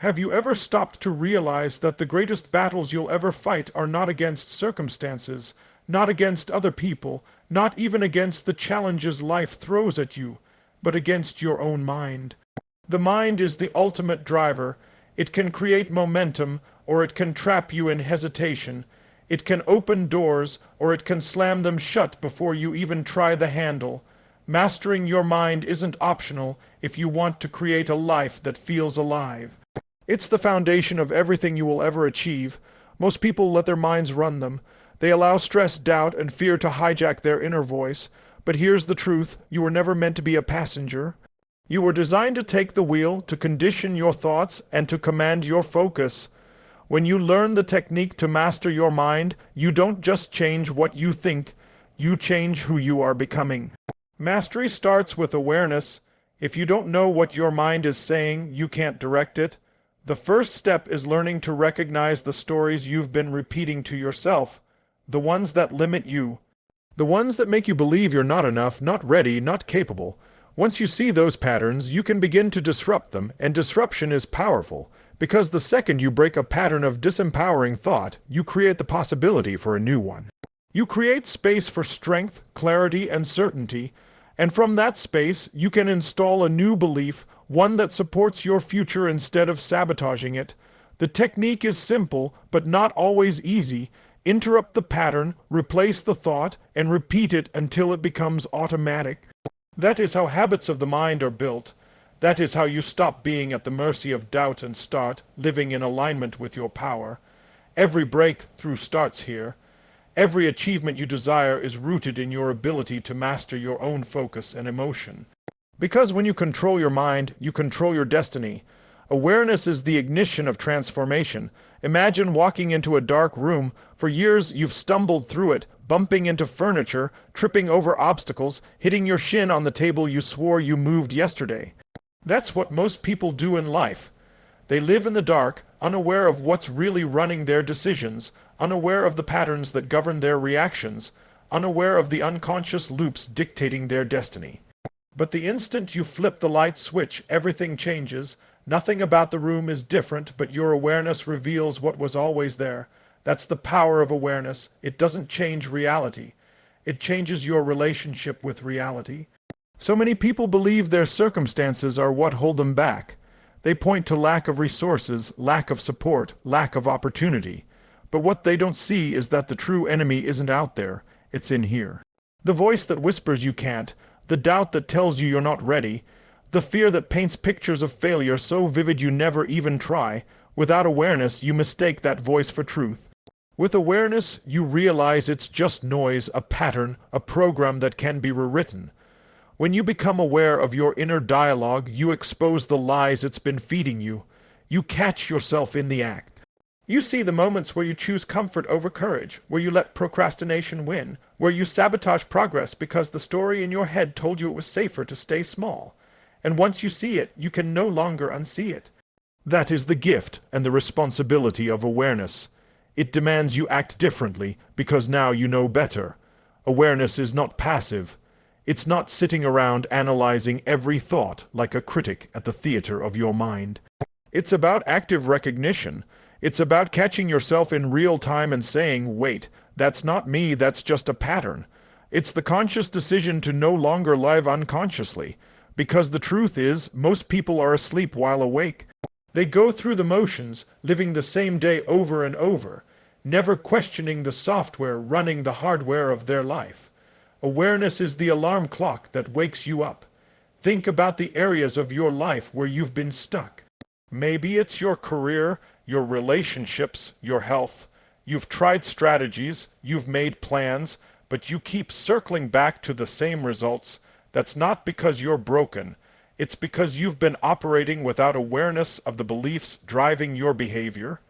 Have you ever stopped to realize that the greatest battles you'll ever fight are not against circumstances, not against other people, not even against the challenges life throws at you, but against your own mind? The mind is the ultimate driver. It can create momentum, or it can trap you in hesitation. It can open doors, or it can slam them shut before you even try the handle. Mastering your mind isn't optional if you want to create a life that feels alive. It's the foundation of everything you will ever achieve. Most people let their minds run them. They allow stress, doubt, and fear to hijack their inner voice. But here's the truth: you were never meant to be a passenger. You were designed to take the wheel, to condition your thoughts, and to command your focus. When you learn the technique to master your mind, you don't just change what you think, you change who you are becoming. Mastery starts with awareness. If you don't know what your mind is saying, you can't direct it. The first step is learning to recognize the stories you've been repeating to yourself, the ones that limit you, the ones that make you believe you're not enough, not ready, not capable. Once you see those patterns, you can begin to disrupt them, and disruption is powerful, because the second you break a pattern of disempowering thought, you create the possibility for a new one. You create space for strength, clarity, and certainty, and from that space, you can install a new belief, one that supports your future instead of sabotaging it. The technique is simple, but not always easy. Interrupt the pattern, replace the thought, and repeat it until it becomes automatic. That is how habits of the mind are built. That is how you stop being at the mercy of doubt and start living in alignment with your power. Every breakthrough starts here. Every achievement you desire is rooted in your ability to master your own focus and emotion. Because when you control your mind, you control your destiny. Awareness is the ignition of transformation. Imagine walking into a dark room. For years you've stumbled through it, bumping into furniture, tripping over obstacles, hitting your shin on the table you swore you moved yesterday. That's what most people do in life. They live in the dark, unaware of what's really running their decisions, unaware of the patterns that govern their reactions, unaware of the unconscious loops dictating their destiny. But the instant you flip the light switch, everything changes. Nothing about the room is different, but your awareness reveals what was always there. That's the power of awareness. It doesn't change reality. It changes your relationship with reality. So many people believe their circumstances are what hold them back. They point to lack of resources, lack of support, lack of opportunity. But what they don't see is that the true enemy isn't out there. It's in here. The voice that whispers you can't, the doubt that tells you you're not ready, the fear that paints pictures of failure so vivid you never even try. Without awareness, you mistake that voice for truth. With awareness, you realize it's just noise, a pattern, a program that can be rewritten. When you become aware of your inner dialogue, you expose the lies it's been feeding you. You catch yourself in the act. You see the moments where you choose comfort over courage, where you let procrastination win, where you sabotage progress because the story in your head told you it was safer to stay small. And once you see it, you can no longer unsee it. That is the gift and the responsibility of awareness. It demands you act differently because now you know better. Awareness is not passive. It's not sitting around analyzing every thought like a critic at the theater of your mind. It's about active recognition. It's about catching yourself in real time and saying, wait, that's not me, that's just a pattern. It's the conscious decision to no longer live unconsciously. Because the truth is, most people are asleep while awake. They go through the motions, living the same day over and over, never questioning the software running the hardware of their life. Awareness is the alarm clock that wakes you up. Think about the areas of your life where you've been stuck. Maybe it's your career, your relationships, your health. You've tried strategies, you've made plans, but you keep circling back to the same results. That's not because you're broken. It's because you've been operating without awareness of the beliefs driving your behavior.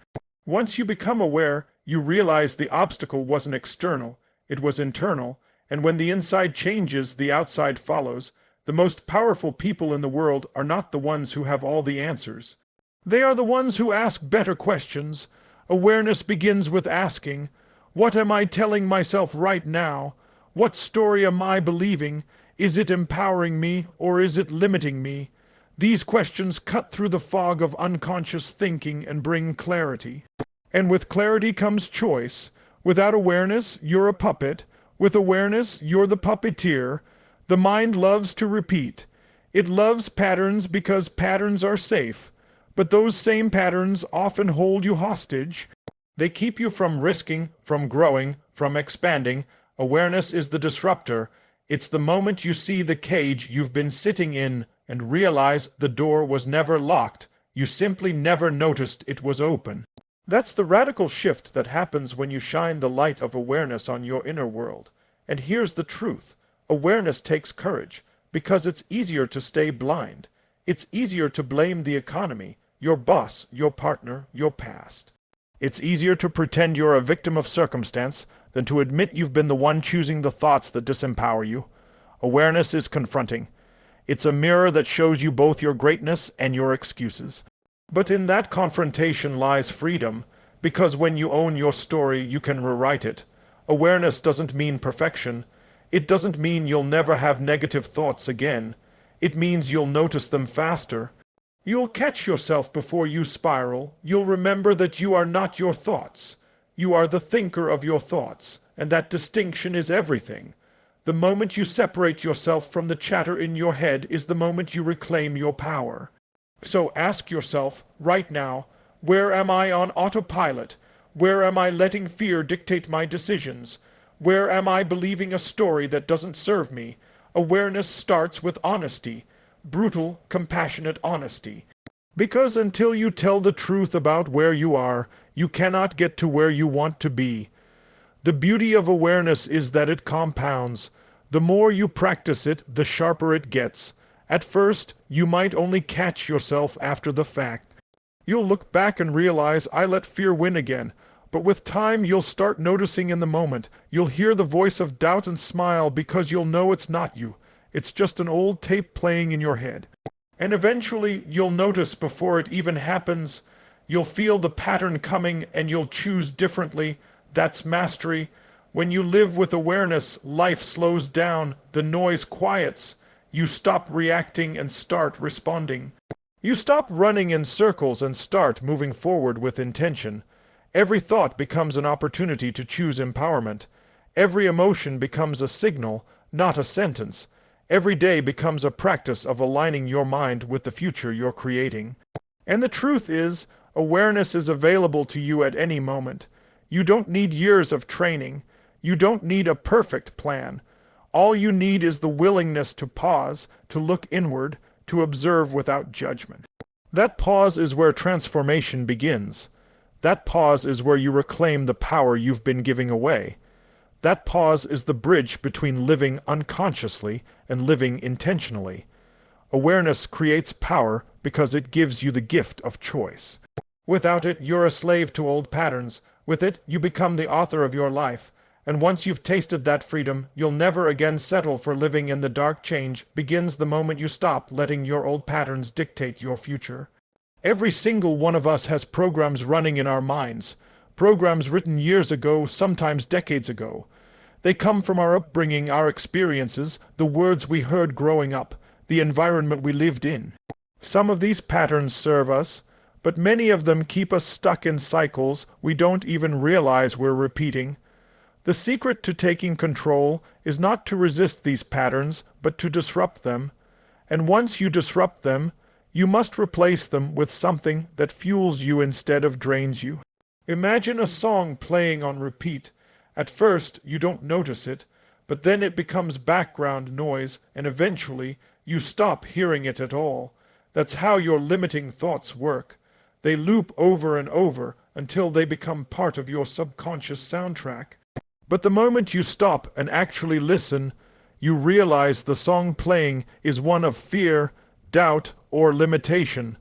Once you become aware, you realize the obstacle wasn't external, it was internal, and when the inside changes, the outside follows. The most powerful people in the world are not the ones who have all the answers. They are the ones who ask better questions. Awareness begins with asking, what am I telling myself right now? What story am I believing? Is it empowering me or is it limiting me? These questions cut through the fog of unconscious thinking and bring clarity. And with clarity comes choice. Without awareness, you're a puppet. With awareness, you're the puppeteer. The mind loves to repeat. It loves patterns because patterns are safe. But those same patterns often hold you hostage. They keep you from risking, from growing, from expanding. Awareness is the disruptor. It's the moment you see the cage you've been sitting in and realize the door was never locked. You simply never noticed it was open. That's the radical shift that happens when you shine the light of awareness on your inner world. And here's the truth. Awareness takes courage, because it's easier to stay blind. It's easier to blame the economy, your boss, your partner, your past. It's easier to pretend you're a victim of circumstance than to admit you've been the one choosing the thoughts that disempower you. Awareness is confronting. It's a mirror that shows you both your greatness and your excuses. But in that confrontation lies freedom, because when you own your story, you can rewrite it. Awareness doesn't mean perfection. It doesn't mean you'll never have negative thoughts again. It means you'll notice them faster. You'll catch yourself before you spiral. You'll remember that you are not your thoughts. You are the thinker of your thoughts, and that distinction is everything. The moment you separate yourself from the chatter in your head is the moment you reclaim your power. So ask yourself, right now, where am I on autopilot? Where am I letting fear dictate my decisions? Where am I believing a story that doesn't serve me? Awareness starts with honesty. Brutal, compassionate honesty. Because until you tell the truth about where you are, you cannot get to where you want to be. The beauty of awareness is that it compounds. The more you practice it, the sharper it gets. At first, you might only catch yourself after the fact. You'll look back and realize, I let fear win again. But with time, you'll start noticing in the moment. You'll hear the voice of doubt and smile because you'll know it's not you. It's just an old tape playing in your head. And eventually, you'll notice before it even happens. You'll feel the pattern coming and you'll choose differently. That's mastery. When you live with awareness, life slows down, the noise quiets. You stop reacting and start responding. You stop running in circles and start moving forward with intention. Every thought becomes an opportunity to choose empowerment. Every emotion becomes a signal, not a sentence. Every day becomes a practice of aligning your mind with the future you're creating. And the truth is, awareness is available to you at any moment. You don't need years of training. You don't need a perfect plan. All you need is the willingness to pause, to look inward, to observe without judgment. That pause is where transformation begins. That pause is where you reclaim the power you've been giving away. That pause is the bridge between living unconsciously and living intentionally. Awareness creates power because it gives you the gift of choice. Without it, you're a slave to old patterns. With it, you become the author of your life. And once you've tasted that freedom, you'll never again settle for living in the dark. Change begins the moment you stop letting your old patterns dictate your future. Every single one of us has programs running in our minds. Programs written years ago, sometimes decades ago. They come from our upbringing, our experiences, the words we heard growing up, the environment we lived in. Some of these patterns serve us, but many of them keep us stuck in cycles we don't even realize we're repeating. The secret to taking control is not to resist these patterns, but to disrupt them. And once you disrupt them, you must replace them with something that fuels you instead of drains you. Imagine a song playing on repeat. At first, you don't notice it, but then it becomes background noise, and eventually, you stop hearing it at all. That's how your limiting thoughts work. They loop over and over until they become part of your subconscious soundtrack. But the moment you stop and actually listen, you realize the song playing is one of fear, doubt, or limitation.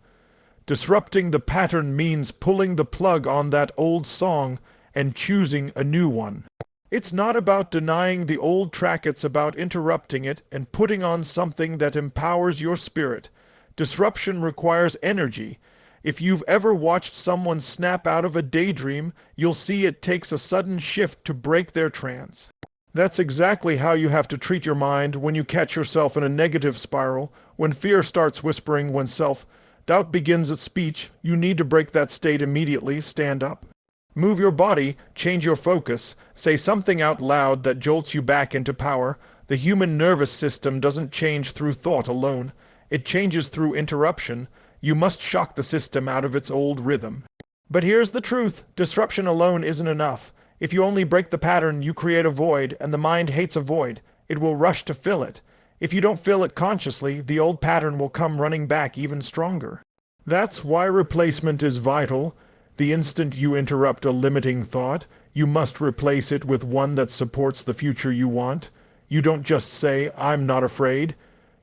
Disrupting the pattern means pulling the plug on that old song and choosing a new one. It's not about denying the old track, it's about interrupting it and putting on something that empowers your spirit. Disruption requires energy. If you've ever watched someone snap out of a daydream, you'll see it takes a sudden shift to break their trance. That's exactly how you have to treat your mind when you catch yourself in a negative spiral, when fear starts whispering, when self-doubt begins its speech. You need to break that state immediately. Stand up. Move your body, change your focus, say something out loud that jolts you back into power. The human nervous system doesn't change through thought alone. It changes through interruption. You must shock the system out of its old rhythm. But here's the truth. Disruption alone isn't enough. If you only break the pattern, you create a void, and the mind hates a void. It will rush to fill it. If you don't fill it consciously, the old pattern will come running back even stronger. That's why replacement is vital. The instant you interrupt a limiting thought, you must replace it with one that supports the future you want. You don't just say, "I'm not afraid."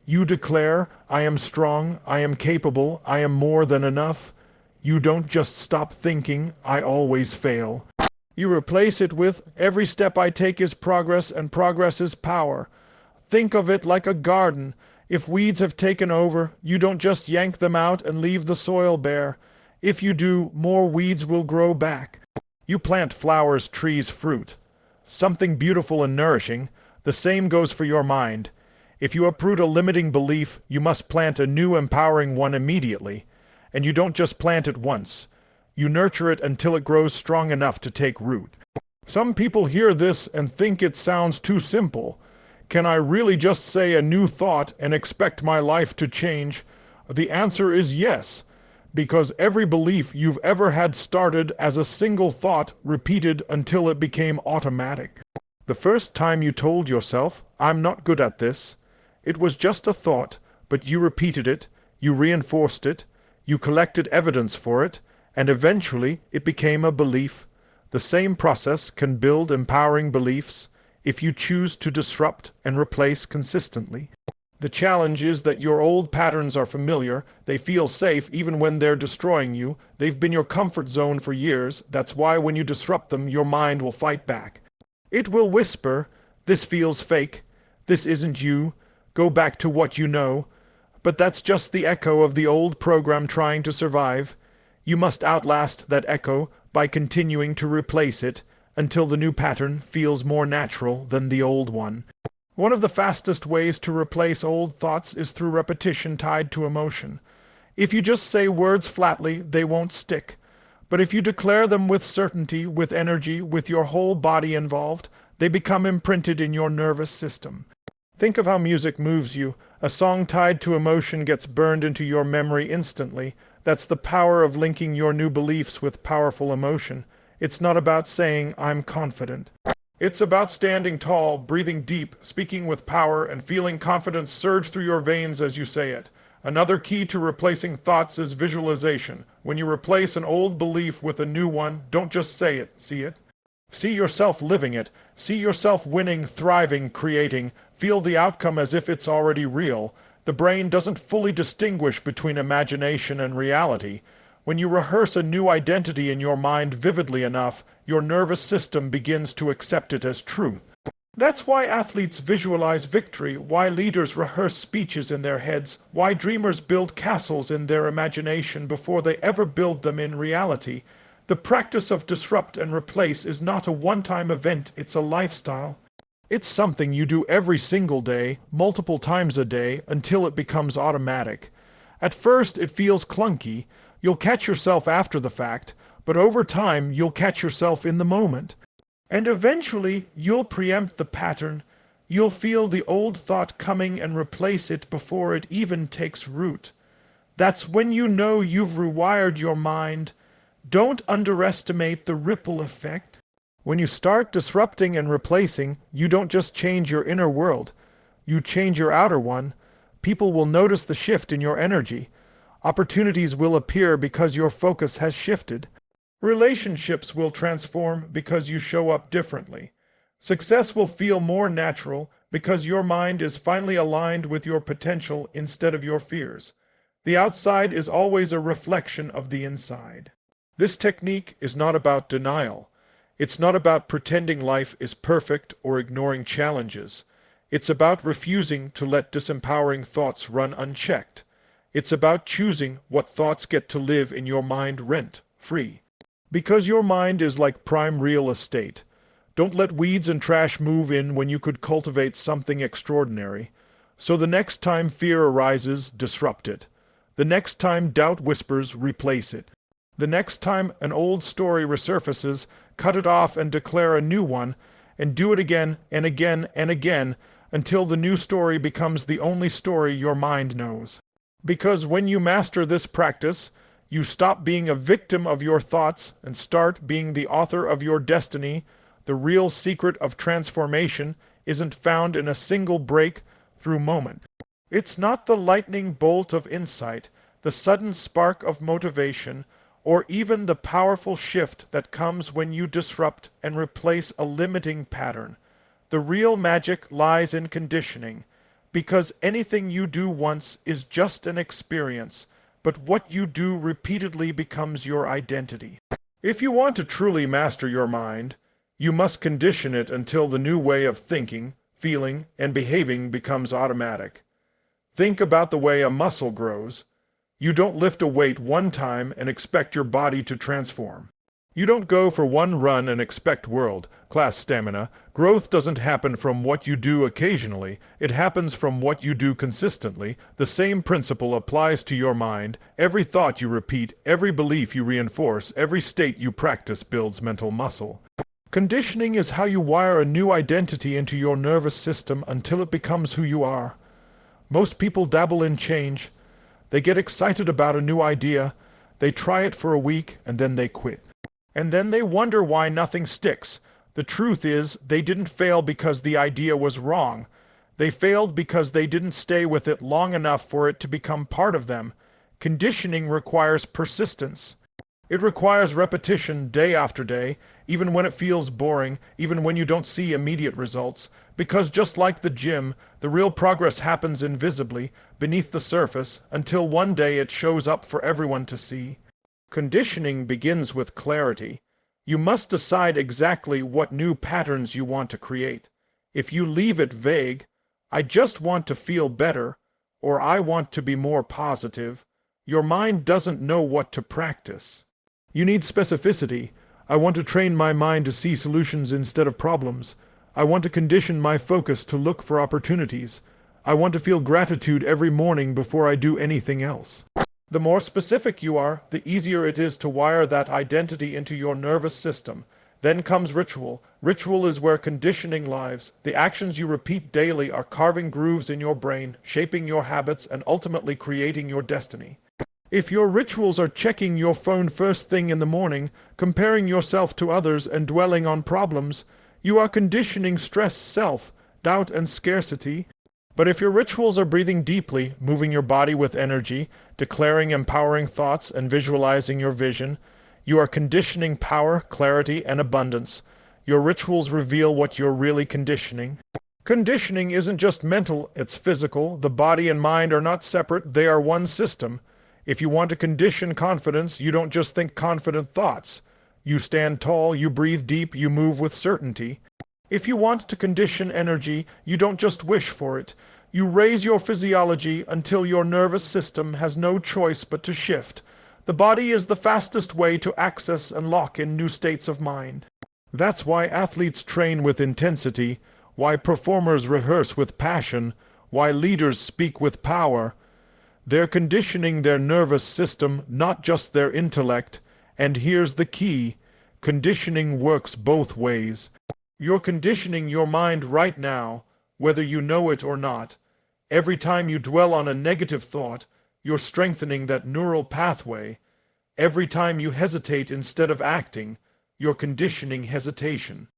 You declare, "I am strong, I am capable, I am more than enough." You don't just stop thinking, "I always fail." You replace it with, "Every step I take is progress, and progress is power." Think of it like a garden. If weeds have taken over, you don't just yank them out and leave the soil bare. If you do, more weeds will grow back. You plant flowers, trees, fruit. Something beautiful and nourishing. The same goes for your mind. If you uproot a limiting belief, you must plant a new empowering one immediately. And you don't just plant it once. You nurture it until it grows strong enough to take root. Some people hear this and think it sounds too simple. Can I really just say a new thought and expect my life to change? The answer is yes, because every belief you've ever had started as a single thought repeated until it became automatic. The first time you told yourself, "I'm not good at this," it was just a thought, but you repeated it, you reinforced it, you collected evidence for it, and eventually it became a belief. The same process can build empowering beliefs if you choose to disrupt and replace consistently. The challenge is that your old patterns are familiar, they feel safe even when they're destroying you, they've been your comfort zone for years. That's why when you disrupt them, your mind will fight back. It will whisper, "This feels fake, this isn't you, go back to what you know." But that's just the echo of the old program trying to survive. You must outlast that echo by continuing to replace it until the new pattern feels more natural than the old one. One of the fastest ways to replace old thoughts is through repetition tied to emotion. If you just say words flatly, they won't stick. But if you declare them with certainty, with energy, with your whole body involved, they become imprinted in your nervous system. Think of how music moves you. A song tied to emotion gets burned into your memory instantly. That's the power of linking your new beliefs with powerful emotion. It's not about saying, "I'm confident." It's about standing tall, breathing deep, speaking with power, and feeling confidence surge through your veins as you say it. Another key to replacing thoughts is visualization. When you replace an old belief with a new one, don't just say it, see it. See yourself living it. See yourself winning, thriving, creating. Feel the outcome as if it's already real. The brain doesn't fully distinguish between imagination and reality. When you rehearse a new identity in your mind vividly enough, your nervous system begins to accept it as truth. That's why athletes visualize victory, why leaders rehearse speeches in their heads, why dreamers build castles in their imagination before they ever build them in reality. The practice of disrupt and replace is not a one-time event, it's a lifestyle. It's something you do every single day, multiple times a day, until it becomes automatic. At first, it feels clunky. You'll catch yourself after the fact, but over time, you'll catch yourself in the moment. And eventually, you'll preempt the pattern. You'll feel the old thought coming and replace it before it even takes root. That's when you know you've rewired your mind. Don't underestimate the ripple effect. When you start disrupting and replacing, you don't just change your inner world. You change your outer one. People will notice the shift in your energy. Opportunities will appear because your focus has shifted. Relationships will transform because you show up differently. Success will feel more natural because your mind is finally aligned with your potential instead of your fears. The outside is always a reflection of the inside. This technique is not about denial. It's not about pretending life is perfect or ignoring challenges. It's about refusing to let disempowering thoughts run unchecked. It's about choosing what thoughts get to live in your mind rent-free. Because your mind is like prime real estate. Don't let weeds and trash move in when you could cultivate something extraordinary. So the next time fear arises, disrupt it. The next time doubt whispers, replace it. The next time an old story resurfaces, cut it off and declare a new one, and do it again and again and again until the new story becomes the only story your mind knows. Because when you master this practice, you stop being a victim of your thoughts and start being the author of your destiny. The real secret of transformation isn't found in a single breakthrough moment. It's not the lightning bolt of insight, the sudden spark of motivation, or even the powerful shift that comes when you disrupt and replace a limiting pattern. The real magic lies in conditioning, because anything you do once is just an experience, but what you do repeatedly becomes your identity. If you want to truly master your mind, you must condition it until the new way of thinking, feeling, and behaving becomes automatic. Think about the way a muscle grows. You don't lift a weight one time and expect your body to transform. You don't go for one run and expect world-class stamina. Growth doesn't happen from what you do occasionally. It happens from what you do consistently. The same principle applies to your mind. Every thought you repeat, every belief you reinforce, every state you practice builds mental muscle. Conditioning is how you wire a new identity into your nervous system until it becomes who you are. Most people dabble in change. They get excited about a new idea. They try it for a week and then they quit. And then they wonder why nothing sticks. The truth is, they didn't fail because the idea was wrong. They failed because they didn't stay with it long enough for it to become part of them. Conditioning requires persistence. It requires repetition day after day, even when it feels boring, even when you don't see immediate results. Because just like the gym, the real progress happens invisibly, beneath the surface, until one day it shows up for everyone to see. Conditioning begins with clarity. You must decide exactly what new patterns you want to create. If you leave it vague, I just want to feel better, or I want to be more positive, your mind doesn't know what to practice. You need specificity. I want to train my mind to see solutions instead of problems. I want to condition my focus to look for opportunities. I want to feel gratitude every morning before I do anything else. The more specific you are, the easier it is to wire that identity into your nervous system. Then comes ritual. Ritual is where conditioning lives. The actions you repeat daily are carving grooves in your brain, shaping your habits, and ultimately creating your destiny. If your rituals are checking your phone first thing in the morning, comparing yourself to others, and dwelling on problems, you are conditioning stress, self-doubt, and scarcity. But if your rituals are breathing deeply, moving your body with energy, declaring empowering thoughts, and visualizing your vision, you are conditioning power, clarity, and abundance. Your rituals reveal what you're really conditioning. Conditioning isn't just mental, it's physical. The body and mind are not separate, they are one system. If you want to condition confidence, you don't just think confident thoughts. You stand tall, you breathe deep, you move with certainty. If you want to condition energy, you don't just wish for it. You raise your physiology until your nervous system has no choice but to shift. The body is the fastest way to access and lock in new states of mind. That's why athletes train with intensity, why performers rehearse with passion, why leaders speak with power. They're conditioning their nervous system, not just their intellect. And here's the key: conditioning works both ways. You're conditioning your mind right now, whether you know it or not. Every time you dwell on a negative thought, you're strengthening that neural pathway. Every time you hesitate instead of acting, you're conditioning hesitation.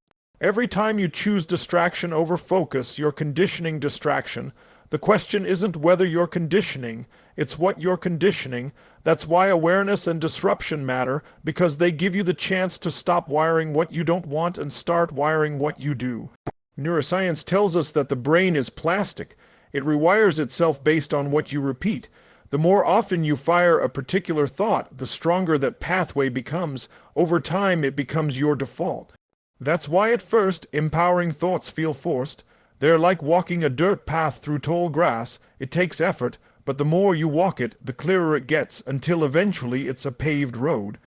Every time you choose distraction over focus, you're conditioning distraction. The question isn't whether you're conditioning, it's what you're conditioning. That's why awareness and disruption matter, because they give you the chance to stop wiring what you don't want and start wiring what you do. Neuroscience tells us that the brain is plastic. It rewires itself based on what you repeat. The more often you fire a particular thought, the stronger that pathway becomes. Over time, it becomes your default. That's why at first, empowering thoughts feel forced. They're like walking a dirt path through tall grass. It takes effort, but the more you walk it, the clearer it gets, until eventually it's a paved road.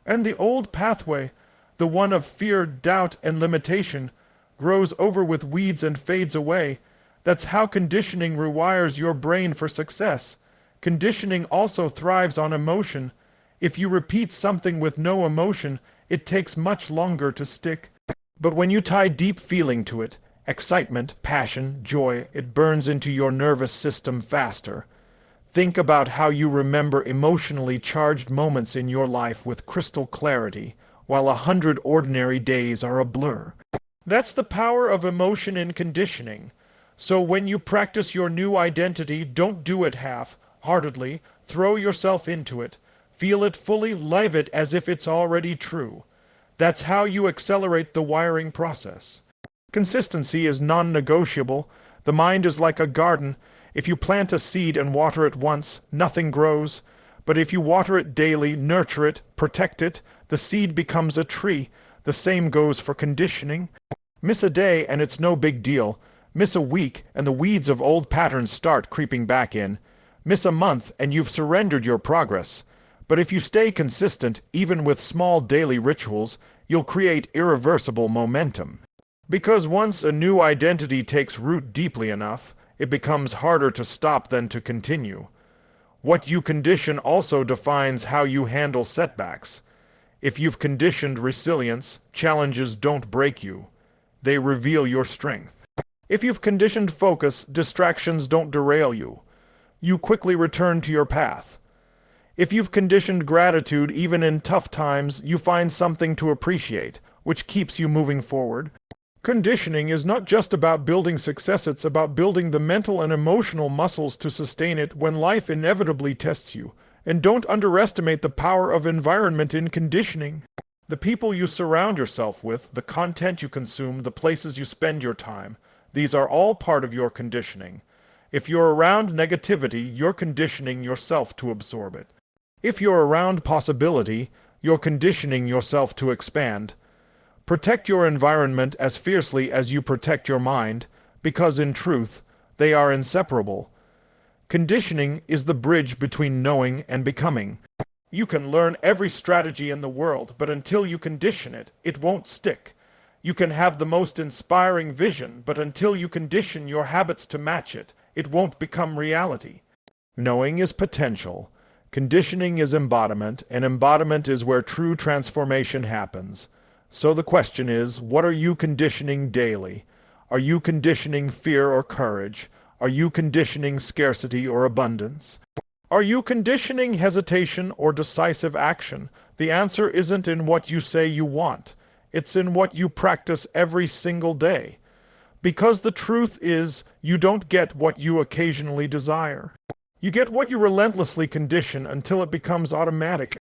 And the old pathway, the one of fear, doubt, and limitation, grows over with weeds and fades away. That's how conditioning rewires your brain for success. Conditioning also thrives on emotion. If you repeat something with no emotion, it takes much longer to stick. But when you tie deep feeling to it, excitement, passion, joy, it burns into your nervous system faster. Think about how you remember emotionally charged moments in your life with crystal clarity, while 100 ordinary days are a blur. That's the power of emotion in conditioning. So when you practice your new identity, don't do it half-heartedly. Throw yourself into it. Feel it fully, live it as if it's already true. That's how you accelerate the wiring process. Consistency is non-negotiable. The mind is like a garden. If you plant a seed and water it once, nothing grows. But if you water it daily, nurture it, protect it, the seed becomes a tree. The same goes for conditioning. Miss a day and it's no big deal. Miss a week and the weeds of old patterns start creeping back in. Miss a month and you've surrendered your progress. But if you stay consistent, even with small daily rituals, you'll create irreversible momentum. Because once a new identity takes root deeply enough, it becomes harder to stop than to continue. What you condition also defines how you handle setbacks. If you've conditioned resilience, challenges don't break you. They reveal your strength. If you've conditioned focus, distractions don't derail you. You quickly return to your path. If you've conditioned gratitude, even in tough times, you find something to appreciate, which keeps you moving forward. Conditioning is not just about building success, it's about building the mental and emotional muscles to sustain it when life inevitably tests you. And don't underestimate the power of environment in conditioning. The people you surround yourself with, the content you consume, the places you spend your time, these are all part of your conditioning. If you're around negativity, you're conditioning yourself to absorb it. If you're around possibility, you're conditioning yourself to expand. Protect your environment as fiercely as you protect your mind, because in truth, they are inseparable. Conditioning is the bridge between knowing and becoming. You can learn every strategy in the world, but until you condition it, it won't stick. You can have the most inspiring vision, but until you condition your habits to match it, it won't become reality. Knowing is potential. Conditioning is embodiment, and embodiment is where true transformation happens. So the question is, what are you conditioning daily? Are you conditioning fear or courage? Are you conditioning scarcity or abundance? Are you conditioning hesitation or decisive action? The answer isn't in what you say you want. It's in what you practice every single day. Because the truth is, you don't get what you occasionally desire. You get what you relentlessly condition until it becomes automatic.